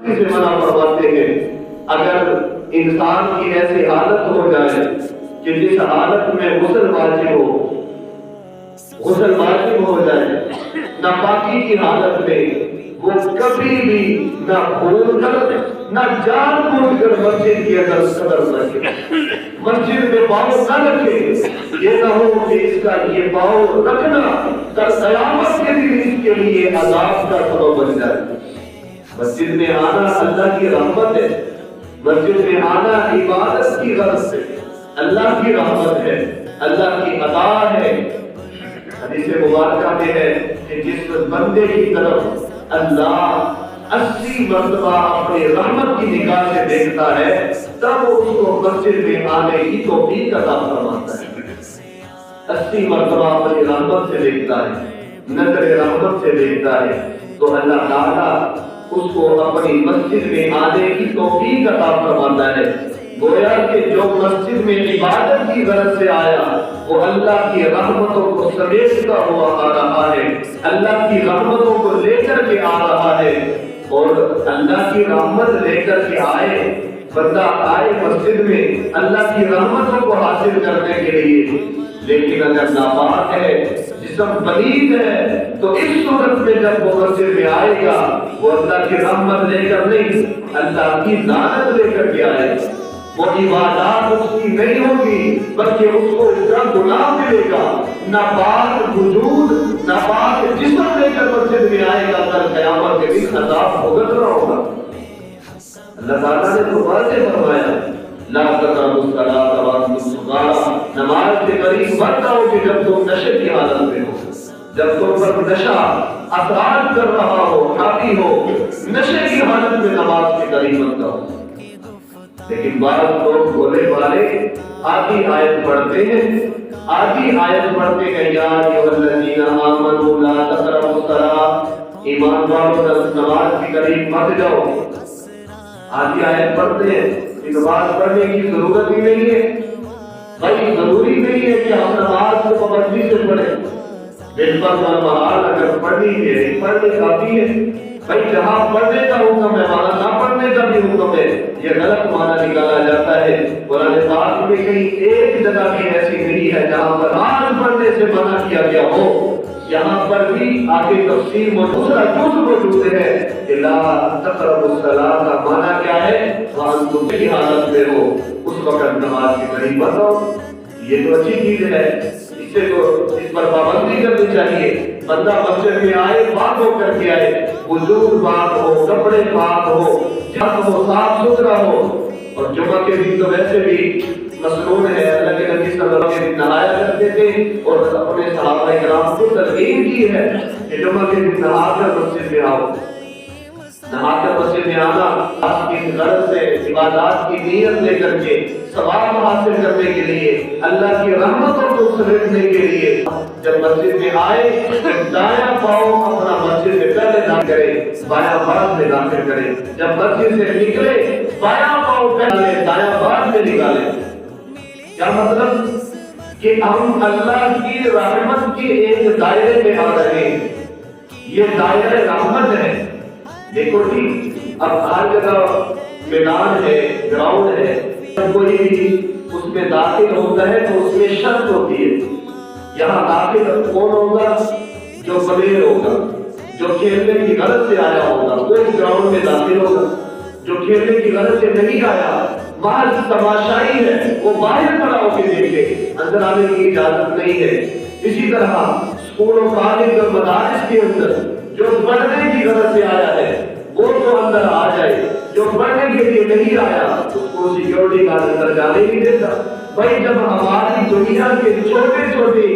سے منع فرماتے ہیں اگر انسان کی ایسی حالت ہو جائے کہ جس حالت میں غسل واجب ہو جائے ناپاکی کی حالت میں وہ کبھی بھی نہ بھول کر نہ جان بوجھ کر مسجد کی قدر نہ کرے، مسجد میں پاؤں نہ رکھے، یہ نہ ہو کہ اس کا یہ پاؤں رکھنا کل قیامت کے دن اس کے لیے عذاب کا سبب بن جائے۔ مسجد میں آنا اللہ کی رحمت ہے، مسجد میں آنا عبادت کی غرض سے اللہ کی رحمت ہے، اللہ کی عطا ہے۔ حدیث مبارکہ میں ہے کہ جس بندے کی طرف اللہ 80 مرتبہ اپنی رحمت کی نگاہ سے دیکھتا ہے تب اس کو مسجد میں آنے کی توفیق عطا فرماتا ہے۔ 80 مرتبہ اپنی رحمت سے دیکھتا ہے، نظر رحمت سے دیکھتا ہے تو اللہ تعالیٰ اس کو اپنی مسجد میں آنے کی توفیق عطا فرماتا ہے۔ گویا کہ جو مسجد میں عبادت کی غرض سے آیا وہ اللہ کی رحمتوں کو سمیٹتا ہوا آ رہا ہے، اللہ کی رحمتوں کو لے کر کے آ رہا ہے، اور اللہ کی رحمت لے کر کے آئے بندہ آئے مسجد میں اللہ کی رحمتوں کو حاصل کرنے کے لیے، لیکن اگر ناپاک ہے، جسم پلید ہے، تو اس صورت میں جب وہ مسجد میں آئے گا وہ اللہ کی رحمت لے کر نہیں، اللہ کی لعنت لے کر کے آئے گا۔ وہ عبادات اس کی نہیں ہوگی بلکہ اس کو اس کا گناہ ملے گا۔ ناپاک وجود ناپاک جسم لے کر مسجد میں آئے گا، کل قیامت کے دن عذاب بھگت رہا ہوگا۔ اللہ تعالیٰ نے تو واضح فرمایا لا تقربوا الصلاۃ وانتم سکارى، نماز کے قریب مت آؤ کہ جب تم نشے کی حالت میں ہو، جب تم پر نشہ اثرات کر رہا ہو، حاوی ہو، نشے کی حالت میں نماز کے قریب مت آؤ۔ لیکن بعض لوگ بولے والے آدھی آیت پڑھتے ہیں، یا ایھا الذین آمنوا لا تقربوا الصلاۃ، ایمان والو نماز کے قریب مت جاؤ۔ آدھی آیت پڑھتے ہیں، نماز پڑھنے کی ضرورت ہی نہیں ہے، بھائی ضروری نہیں ہے کہ ہم نماز کو پابندی سے پڑھیں، دن پر نماز اگر پڑھنی ہے پڑھنے کافی ہے، بھائی جہاں پڑھنے کا حکم ہے وہاں نہ پڑھنے کا بھی حکم ہے، یہ غلط معنی نکالا جاتا ہے۔ قرآن پاک میں کہیں ایک جگہ بھی ایسی نہیں ہے جہاں پر نماز پڑھنے سے منع کیا گیا ہو، یہاں پر بھی آگے تفسیر میں دوسرا جز موجود ہے کہ لا تقربوا الصلاۃ کا معنی کیا ہے، وانتم کی حالت میں ہو اس وقت نماز کے قریب مت آؤ۔ یہ تو اچھی چیز ہے، اس سے تو اس پر پابندی کرنی چاہیے۔ بندہ مسجد میں آئے پاک ہو کر کے آئے، وضو پاک ہو، کپڑے پاک ہو، صاف ستھرا ہو، اور جمعہ کے دن تو ویسے بھی مسنون ہے، اللہ کے نبی صلی اللہ علیہ وسلم نہایا کرتے تھے اور اپنے صحابہ کرام کو تلقین کی ہے کہ جمعہ کے دن نہا کر مسجد میں آؤ۔ نہا کر مسجد میں آنا آپ کی غرض سے عبادات کی نیت لے کر کے ثواب حاصل کرنے کے لیے، اللہ کی رحمتوں کو سمیٹنے کے لیے۔ جب مسجد میں آئے دایاں پاؤں اپنا مسجد میں پہلے داخل کرے، بایاں بعد میں داخل کرے، جب مسجد سے نکلے بایاں پاؤں پہلے دایاں بعد میں نکالے۔ کیا مطلب کہ ہم اللہ کی رحمت کے ایک دائرے میں آ رہے ہیں، یہ دائرہ رحمت ہے۔ دیکھو جی اب ہر جگہ میدان ہے، گراؤنڈ ہے، کوئی بھی اس میں داخل ہوتا ہے تو اس میں شرط ہوتی ہے، یہاں داخل کون ہوگا؟ جو پلیر ہوگا، جو کھیلنے کی غرض سے آیا ہوگا وہ اس گراؤنڈ میں داخل ہوگا، جو کھیلنے کی غرض سے نہیں آیا محض تماشائی ہے وہ باہر کھڑا ہو کے دیکھے، اندر آنے کی اجازت نہیں ہے۔ اسی طرح اسکول و کالج اور مدارس کے اندر جو پڑھنے کی غرض سے آیا ہے وہ تو اندر آ جائے، جو پڑھنے کے لیے نہیں آیا اس کو سیکیورٹی گارڈ اندر جانے نہیں دیتا۔ بھائی جب ہماری دنیا کے چھوٹے چھوٹے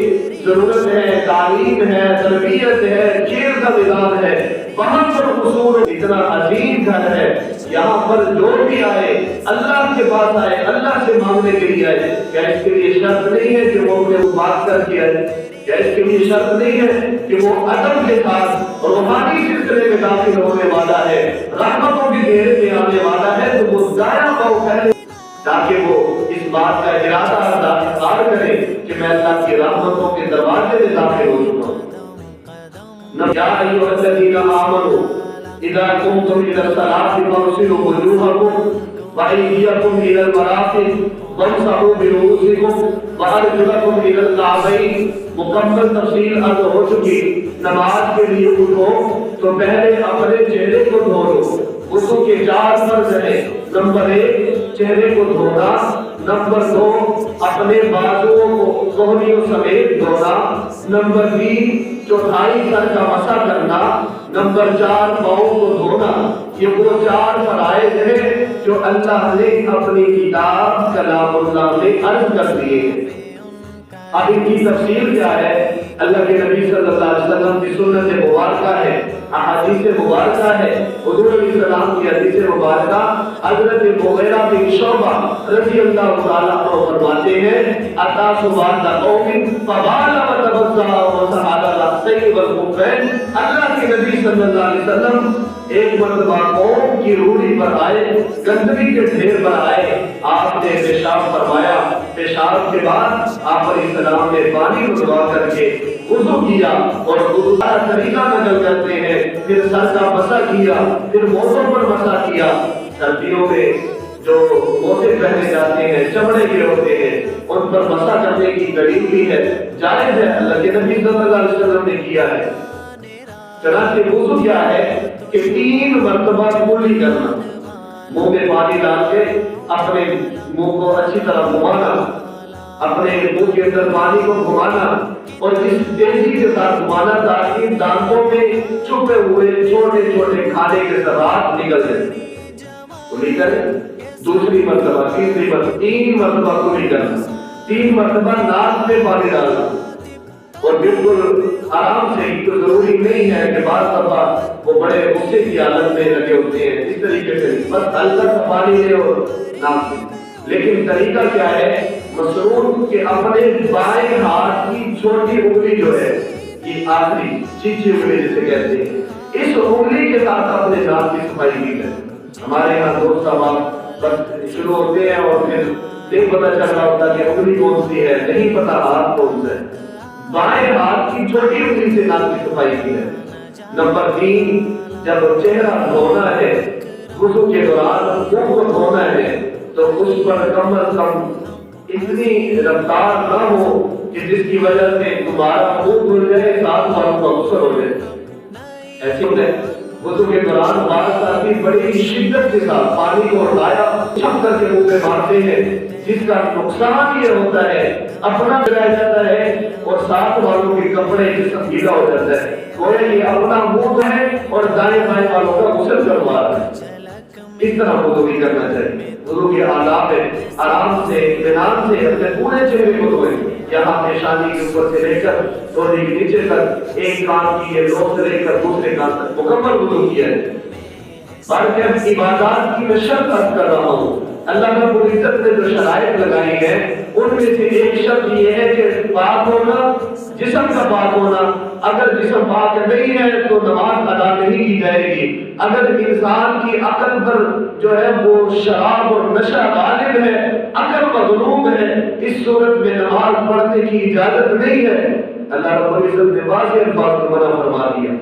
ضرورت ہے، تعلیم ہے، تربیت ہے، کھیل کا میدان ہے، وہاں پر حضور اتنا عظیم گھر ہے، یہاں پر جو بھی آئے اللہ کے پاس آئے، اللہ سے مانگنے کے لیے آئے، کیا اس کے لیے شرط نہیں ہے کہ وہ اپنے بات کر کے آئے؟ کیا اس کے لیے شرط نہیں ہے کہ وہ ادب کے ساتھ روحانی سلسلے میں داخل ہونے والا ہے، رحمتوں کے گھیرے میں آنے والا ہے، تو وہ دایاں پاؤں پہلے تاکہ وہ اس بات کا ارادہ اظہار کرے کہ میں اللہ کی رحمتوں کے دروازے میں داخل ہو چکا ہوں۔ یا ایھا الذین آمنوا اذا قمتم الی الصلاۃ فاغسلوا وجوهکم وأيديکم إلى المرافق وامسحوا برؤوسکم وأرجلکم إلى الکعبین۔ مکمل تفصیل عرض ہو چکی۔ نماز کے لیے اٹھو تو پہلے اپنے چہرے کو دھو لو۔ وضو کے 4 فرض ہیں۔ نمبر 1 چہرے کو دھونا، نمبر 2 اپنے بازوؤں کو کوہنیوں سمیت دھونا، نمبر 3 چوتھائی سر کا مسح کرنا، نمبر 4 پاؤں کو دھونا۔ یہ وہ 4 فرائض ہیں جو اللہ نے اپنی کتاب کلام اللہ میں عرض کر دیے ہیں۔ اب ان کی تفصیل کیا ہے؟ اللہ کے نبی صلی اللہ علیہ وسلم کی سنت مبارکہ ہے، احادیث مبارکہ ہے۔ حضور علیہ السلام کی حدیث مبارکہ حضرت مغیرہ بن شعبہ رضی اللہ تعالیٰ عنہ فرماتے ہیں اتا سبحان قوم فبال وتبضع وسعد راسه والخفين۔ اللہ کے نبی صلی اللہ علیہ وسلم ایک مرتبہ قوم کی روڑی پر آئے، گندگی کے ڈھیر پر آئے، آپ نے پیشاب فرمایا۔ پیشاب کے بعد آپ علیہ السلام نے پانی کو دعا کر کے وضو کیا، اور وضو کا طریقہ نقل کرتے ہیں، پھر سر کا مسح کیا، پھر موزوں پر مسح کیا۔ سردیوں میں جو موزے پہنے جاتے ہیں چمڑے کے ہوتے ہیں، ان پر مسح کرنے کی دلیل بھی ہے، جائز ہے، اللہ کے نبی صلی اللہ علیہ وسلم نے کیا ہے۔ چنانچہ وضو کیا ہے کہ 3 مرتبہ کلی کرنا، منہ میں پانی ڈال کے اپنے منہ کو اچھی طرح گھمانا، اپنے منہ کے اندر پانی کو گھمانا، اور اس تیزی کے ساتھ گھمانا تاکہ دانتوں میں چھپے ہوئے چھوٹے چھوٹے کھانے کے ذرات نکل جائیں۔ کلی کریں، دوسری مرتبہ، تیسری مرتبہ، 3 مرتبہ کلی کرنا، 3 مرتبہ ناک میں پانی ڈالنا، اور بالکل آرام سے۔ تو ضروری نہیں ہے کہ بعض دفعہ وہ بڑے غصے کی حالت میں لگے ہوتے ہیں، اس طریقے سے بس ہلکا سا پانی لے اور ناک میں۔ لیکن طریقہ کیا ہے؟ مسعود کہ اپنے بائیں ہاتھ کی چھوٹی انگلی جو ہے، یہ آخری چیچی انگلی جسے کہتے ہیں، اس انگلی کے ساتھ اپنے ناک کی صفائی کی ہے۔ ہمارے یہاں دوست صاحب بس شروع ہوتے ہیں اور پھر نہیں پتہ چل رہا ہوتا کہ انگلی کون سی ہے، نہیں پتہ ہاتھ کون سا ہے۔ بائیں ہاتھ کی چھوٹی انگلی سے ناک کی صفائی کی ہے۔ نمبر 3 جب چہرہ دھونا ہے، وضو کے دوران منہ کو دھونا ہے، تو اس پر کم از کم اتنی رفتار نہ ہو کہ جس کی وجہ سے تمہارا منہ دھل جائے، ساتھ والوں کا غسل ہو جائے۔ ایسی ہوتا ہے وضو کے دوران بعض ساتھی بڑی شدت کے ساتھ پانی کو اٹھایا چھپ کر کے منہ پہ مارتے ہیں، جس کا نقصان یہ ہوتا ہے اپنا رہ جاتا ہے اور ساتھ والوں کے کپڑے جسم گیلا ہو جاتا ہے۔ گویا یہ اپنا منہ ہے اور دائیں بائیں والوں کا غسل کروا رہا ہے۔ اس طرح وضو نہیں کرنا چاہیے۔ وضو کے آداب ہے آرام سے اطمینان سے اپنے پورے چہرے کو دھوئیں، یہاں پیشانی کے اوپر سے لے کر دھونے کے نیچے تک، ایک کان کی لوٹ سے لے کر دوسرے کان تک مکمل وضو کیا ہے۔ بلکہ عبادات کی میں شرط عرض کر رہا ہوں، اللہ رب العزت نے جو شرائط لگائی ہے ان میں سے ایک شرط یہ ہے کہ پاک ہونا، جسم کا پاک ہونا۔ اگر جسم پاک نہیں ہے تو نماز ادا نہیں کی جائے گی۔ اگر انسان کی عقل پر جو ہے وہ شراب اور نشہ غالب ہے، عقل مغلوب ہے، اس صورت میں نماز پڑھنے کی اجازت نہیں ہے۔ اللہ رب العزت نے واضح الفاظ میں منع فرما دیا۔